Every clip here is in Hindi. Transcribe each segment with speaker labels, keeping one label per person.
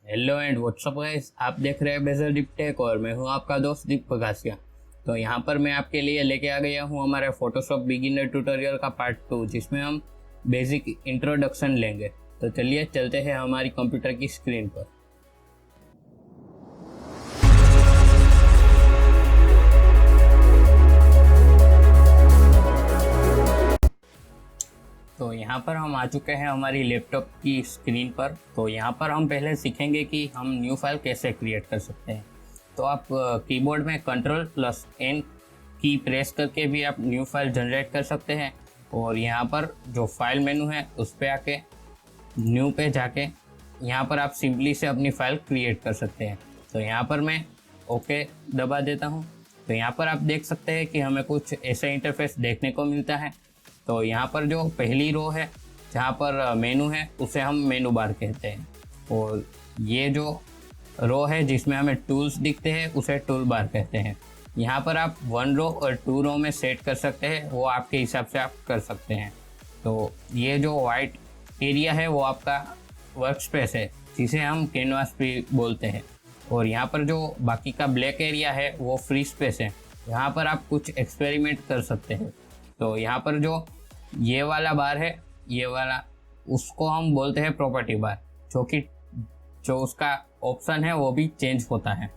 Speaker 1: हेलो एंड व्हाट्सअप गाइस, आप देख रहे हैं बेजल डीप टेक और मैं हूं आपका दोस्त दीप पगासिया। तो यहां पर मैं आपके लिए लेके आ गया हूं हमारे फोटोशॉप बिगिनर ट्यूटोरियल का पार्ट 2, जिसमें हम बेसिक इंट्रोडक्शन लेंगे। तो चलिए चलते हैं हमारी कंप्यूटर की स्क्रीन पर। तो यहाँ पर हम आ चुके हैं हमारी लैपटॉप की स्क्रीन पर। तो यहाँ पर हम पहले सीखेंगे कि हम न्यू फाइल कैसे क्रिएट कर सकते हैं। तो आप कीबोर्ड में Ctrl+N की प्रेस करके भी आप न्यू फाइल जनरेट कर सकते हैं। और यहाँ पर जो फाइल मेनू है उस पर आके न्यू पे जाके यहाँ पर आप सिंपली से अपनी फाइल क्रिएट कर सकते हैं। तो यहाँ पर मैं ओके दबा देता हूँ। तो यहाँ पर आप देख सकते हैं कि हमें कुछ ऐसा इंटरफेस देखने को मिलता है। तो यहाँ पर जो पहली रो है जहाँ पर मेनू है उसे हम मेनू बार कहते हैं, और ये जो रो है जिसमें हमें टूल्स दिखते हैं उसे टूल बार कहते हैं। यहाँ पर आप 1 रो और 2 रो में सेट कर सकते हैं, वो आपके हिसाब से आप कर सकते हैं। तो ये जो वाइट एरिया है वो आपका वर्क स्पेस है, जिसे हम कैनवास भी बोलते हैं। और यहाँ पर जो बाकी का ब्लैक एरिया है वो फ्री स्पेस है, यहाँ पर आप कुछ एक्सपेरिमेंट कर सकते हैं। तो यहाँ पर जो ये वाला बार है, ये वाला, उसको हम बोलते हैं प्रॉपर्टी बार, जो उसका ऑप्शन है वो भी चेंज होता है।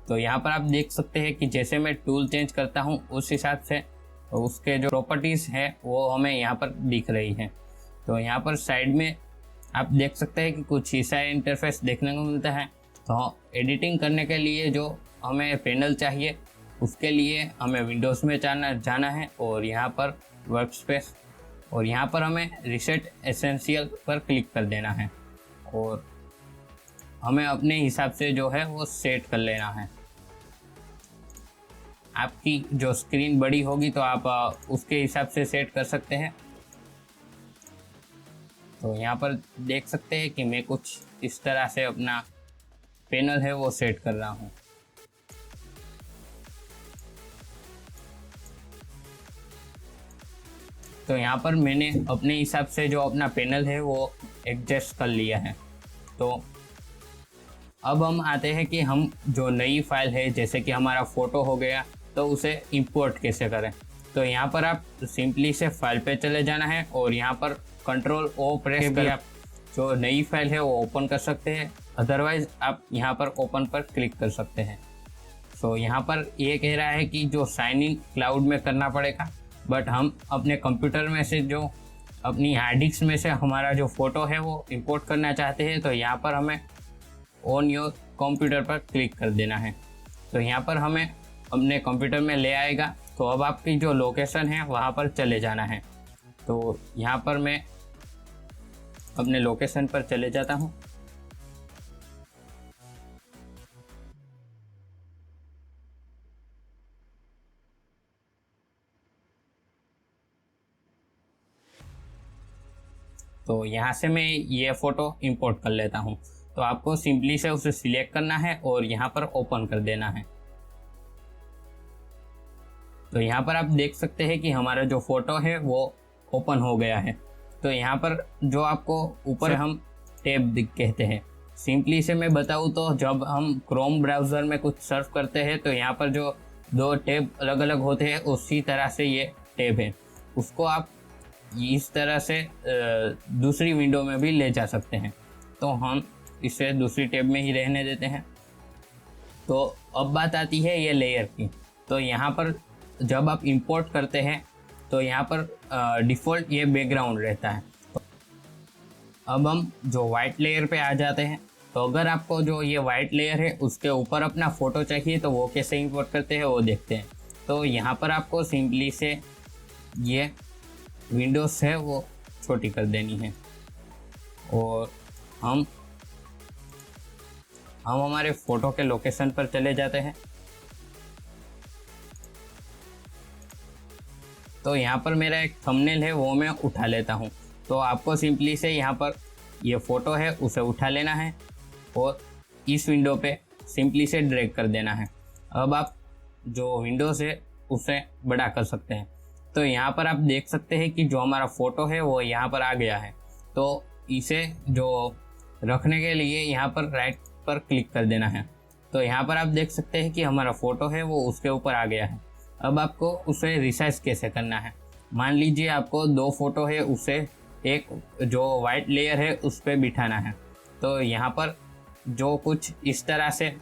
Speaker 1: तो यहाँ पर आप देख सकते हैं कि जैसे मैं टूल चेंज करता हूँ उस हिसाब से उसके जो प्रॉपर्टीज़ है वो हमें यहाँ पर दिख रही है। तो यहाँ पर साइड में आप देख सकते हैं कि कुछ ऐसा इंटरफेस देखने को मिलता है। तो एडिटिंग करने के लिए जो हमें पैनल चाहिए उसके लिए हमें विंडोज़ में जाना है और यहाँ पर वर्क स्पेस, और यहाँ पर हमें रिसेट एसेंशियल पर क्लिक कर देना है और हमें अपने हिसाब से जो है वो सेट कर लेना है। आपकी जो स्क्रीन बड़ी होगी तो आप उसके हिसाब से सेट कर सकते हैं। तो यहाँ पर देख सकते हैं कि मैं कुछ इस तरह से अपना पैनल है वो सेट कर रहा हूँ। तो यहाँ पर मैंने अपने हिसाब से जो अपना पैनल है वो एडजस्ट कर लिया है। तो अब हम आते हैं कि हम जो नई फाइल है, जैसे कि हमारा फ़ोटो हो गया, तो उसे इंपोर्ट कैसे करें। तो यहाँ पर आप सिंपली से फाइल पे चले जाना है और यहाँ पर Ctrl+O प्रेस करके आप जो नई फाइल है वो ओपन कर सकते हैं। अदरवाइज़ आप यहाँ पर ओपन पर क्लिक कर सकते हैं। तो यहाँ पर ये कह रहा है कि जो साइन इन क्लाउड में करना पड़ेगा, बट हम अपने कंप्यूटर में से जो अपनी हार्ड डिस्क में से हमारा जो फ़ोटो है वो इंपोर्ट करना चाहते हैं। तो यहाँ पर हमें ऑन योर कंप्यूटर पर क्लिक कर देना है। तो यहाँ पर हमें अपने कंप्यूटर में ले आएगा। तो अब आपकी जो लोकेशन है वहाँ पर चले जाना है। तो यहाँ पर मैं अपने लोकेशन पर चले जाता हूँ। तो यहाँ से मैं ये फ़ोटो इंपोर्ट कर लेता हूँ। तो आपको सिंपली से उसे सिलेक्ट करना है और यहाँ पर ओपन कर देना है। तो यहाँ पर आप देख सकते हैं कि हमारा जो फ़ोटो है वो ओपन हो गया है। तो यहाँ पर जो आपको ऊपर हम टैब कहते हैं, सिंपली से मैं बताऊँ तो जब हम क्रोम ब्राउज़र में कुछ सर्च करते हैं तो यहाँ पर जो 2 टैब अलग अलग होते हैं उसी तरह से ये टैब है, उसको आप इस तरह से दूसरी विंडो में भी ले जा सकते हैं। तो हम इसे दूसरी टैब में ही रहने देते हैं। तो अब बात आती है ये लेयर की। तो यहाँ पर जब आप इंपोर्ट करते हैं तो यहाँ पर डिफ़ॉल्ट ये बैकग्राउंड रहता है। तो अब हम जो वाइट लेयर पे आ जाते हैं। तो अगर आपको जो ये वाइट लेयर है उसके ऊपर अपना फ़ोटो चाहिए तो वो कैसे इंपोर्ट करते हैं वो देखते हैं। तो यहाँ पर आपको सिंपली से ये विंडोज़ है वो छोटी कर देनी है और हम हमारे फ़ोटो के लोकेशन पर चले जाते हैं। तो यहाँ पर मेरा एक थंबनेल है वो मैं उठा लेता हूँ। तो आपको सिंपली से यहाँ पर ये फ़ोटो है उसे उठा लेना है और इस विंडो पे सिंपली से ड्रैग कर देना है। अब आप जो विंडोज़ है उसे बड़ा कर सकते हैं। तो यहाँ पर आप देख सकते हैं कि जो हमारा फ़ोटो है वो यहाँ पर आ गया है। तो इसे जो रखने के लिए यहाँ पर राइट पर क्लिक कर देना है। तो यहाँ पर आप देख सकते हैं कि हमारा फ़ोटो है वो उसके ऊपर आ गया है। अब आपको उसे रिसाइज कैसे करना है। मान लीजिए आपको 2 फोटो है, उसे एक जो वाइट लेयर है उस पर बिठाना है। तो यहाँ पर जो कुछ इस तरह से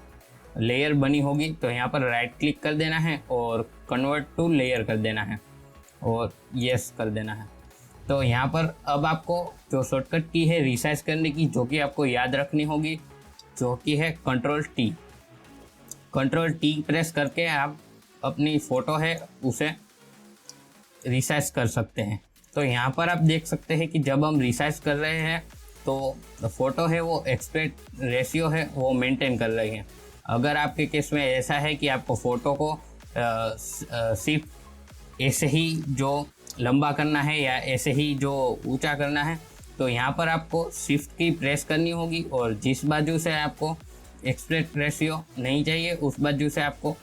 Speaker 1: लेयर बनी होगी, तो यहाँ पर राइट क्लिक कर देना है और कन्वर्ट टू लेयर कर देना है और यस कर देना है। तो यहाँ पर अब आपको जो शॉर्टकट की है रिसाइज करने की, जो कि आपको याद रखनी होगी, जो कि है कंट्रोल टी प्रेस करके आप अपनी फ़ोटो है उसे रिसाइज कर सकते हैं। तो यहाँ पर आप देख सकते हैं कि जब हम रिसाइज कर रहे हैं तो फ़ोटो है वो एस्पेक्ट रेशियो है वो मेंटेन कर रही है। अगर आपके केस में ऐसा है कि आपको फ़ोटो को सिर्फ ऐसे ही जो लंबा करना है या ऐसे ही जो ऊंचा करना है, तो यहाँ पर आपको शिफ्ट की प्रेस करनी होगी और जिस बाजू से आपको एस्पेक्ट रेशियो नहीं चाहिए उस बाजू से आपको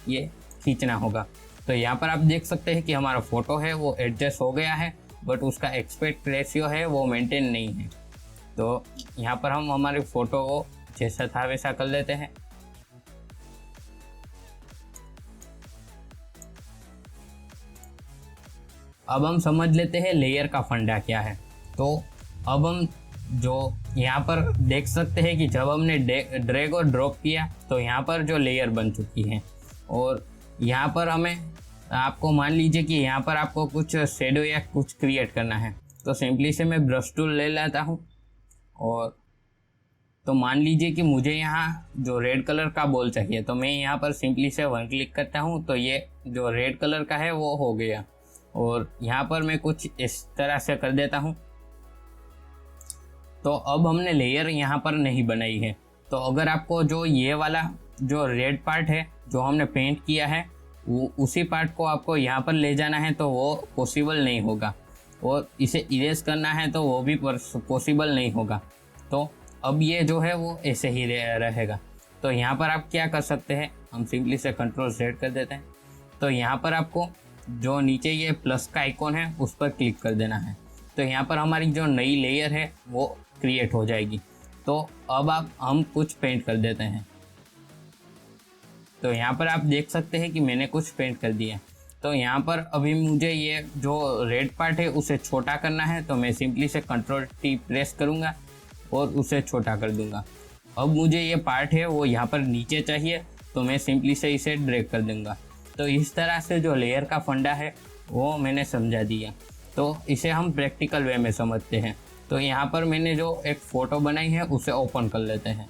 Speaker 1: ये खींचना होगा। तो यहाँ पर आप देख सकते हैं कि हमारा फ़ोटो है वो एडजस्ट हो गया है, बट उसका एस्पेक्ट रेशियो है वो मेंटेन नहीं है। तो यहाँ पर हम हमारी फ़ोटो को जैसा था वैसा कर लेते हैं। अब हम समझ लेते हैं लेयर का फंडा क्या है। तो अब हम जो यहाँ पर देख सकते हैं कि जब हमने ड्रैग और ड्रॉप किया तो यहाँ पर जो लेयर बन चुकी है, और यहाँ पर हमें आपको मान लीजिए कि यहाँ पर आपको कुछ शेडो या कुछ क्रिएट करना है। तो सिंपली से मैं ब्रश टूल ले लेता हूँ और तो मान लीजिए कि मुझे यहाँ जो रेड कलर का बॉल चाहिए, तो मैं यहाँ पर सिंपली से 1 क्लिक करता हूँ तो ये जो रेड कलर का है वो हो गया। और यहाँ पर मैं कुछ इस तरह से कर देता हूँ। तो अब हमने लेयर यहाँ पर नहीं बनाई है। तो अगर आपको जो ये वाला जो रेड पार्ट है जो हमने पेंट किया है वो उसी पार्ट को आपको यहाँ पर ले जाना है, तो वो पॉसिबल नहीं होगा, और इसे इरेज करना है तो वो भी पॉसिबल नहीं होगा। तो अब ये जो है वो ऐसे ही रहेगा। तो यहाँ पर आप क्या कर सकते हैं, हम सिंपली से कंट्रोल Z कर देते हैं। तो यहाँ पर आपको जो नीचे ये प्लस का आइकॉन है उस पर क्लिक कर देना है। तो यहाँ पर हमारी जो नई लेयर है वो क्रिएट हो जाएगी। तो अब हम कुछ पेंट कर देते हैं। तो यहाँ पर आप देख सकते हैं कि मैंने कुछ पेंट कर दिया। तो यहाँ पर अभी मुझे ये जो रेड पार्ट है उसे छोटा करना है, तो मैं सिंपली से कंट्रोल T प्रेस करूँगा और उसे छोटा कर दूँगा। अब मुझे ये पार्ट है वो यहाँ पर नीचे चाहिए, तो मैं सिंपली से इसे ड्रैग कर दूँगा। तो इस तरह से जो लेयर का फंडा है वो मैंने समझा दिया। तो इसे हम प्रैक्टिकल वे में समझते हैं। तो यहाँ पर मैंने जो एक फ़ोटो बनाई है उसे ओपन कर लेते हैं।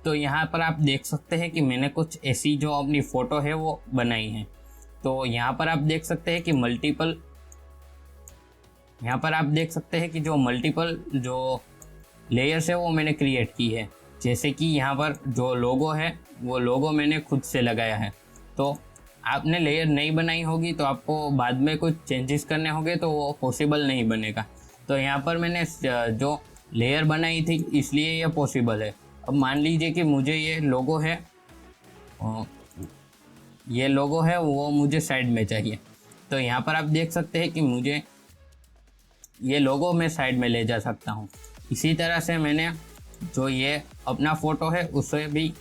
Speaker 1: तो यहाँ पर आप देख सकते हैं कि मैंने कुछ ऐसी जो अपनी फ़ोटो है वो बनाई है। तो यहाँ पर आप देख सकते हैं कि जो मल्टीपल जो लेयर्स है वो मैंने क्रिएट की है। जैसे कि यहाँ पर जो लोगो है वो लोगो मैंने खुद से लगाया है। तो आपने लेयर नहीं बनाई होगी तो आपको बाद में कुछ चेंजेस करने होंगे तो वो पॉसिबल नहीं बनेगा। तो यहाँ पर मैंने जो लेयर बनाई थी इसलिए ये पॉसिबल है। अब मान लीजिए कि मुझे ये लोगो है वो मुझे साइड में चाहिए। तो यहाँ पर आप देख सकते हैं कि मुझे ये लोगो मैं साइड में ले जा सकता हूँ। इसी तरह से मैंने जो ये अपना फ़ोटो है उसे भी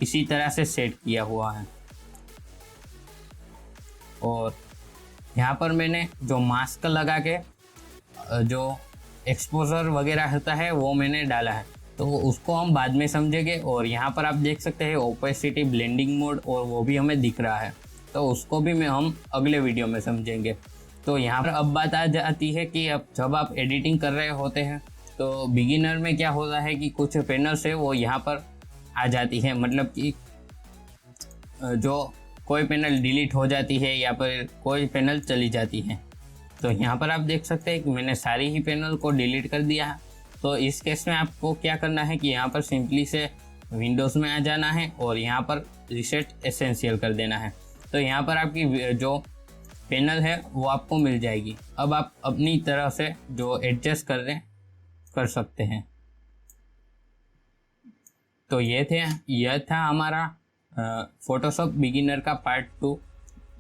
Speaker 1: इसी तरह से सेट किया हुआ है। और यहाँ पर मैंने जो मास्क लगा के जो एक्सपोजर वगैरह होता है वो मैंने डाला है, तो उसको हम बाद में समझेंगे। और यहाँ पर आप देख सकते हैं ओपेसिटी, ब्लेंडिंग मोड, और वो भी हमें दिख रहा है, तो उसको भी हम अगले वीडियो में समझेंगे। तो यहाँ पर अब बात आ जाती है कि अब जब आप एडिटिंग कर रहे होते हैं तो बिगिनर में क्या होता है कि कुछ पैनल्स है वो यहाँ पर आ जाती है, मतलब कि जो कोई पैनल डिलीट हो जाती है या फिर कोई पैनल चली जाती है। तो यहाँ पर आप देख सकते हैं कि मैंने सारी ही पैनल को डिलीट कर दिया है। तो इस केस में आपको क्या करना है कि यहाँ पर सिंपली से विंडोज़ में आ जाना है और यहाँ पर रीसेट एसेंशियल कर देना है। तो यहाँ पर आपकी जो पैनल है वो आपको मिल जाएगी। अब आप अपनी तरह से जो एडजस्ट कर सकते हैं। तो यह था हमारा फोटोशॉप बिगिनर का पार्ट 2।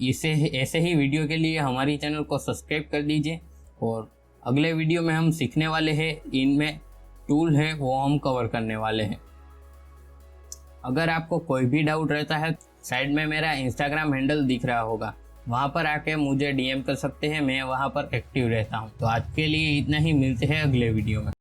Speaker 1: ऐसे ही वीडियो के लिए हमारी चैनल को सब्सक्राइब कर दीजिए, और अगले वीडियो में हम सीखने वाले हैं, इनमें टूल है वो हम कवर करने वाले हैं। अगर आपको कोई भी डाउट रहता है, साइड में मेरा इंस्टाग्राम हैंडल दिख रहा होगा, वहाँ पर आके मुझे DM कर सकते हैं, मैं वहाँ पर एक्टिव रहता हूँ। तो आज के लिए इतना ही, मिलते हैं अगले वीडियो में।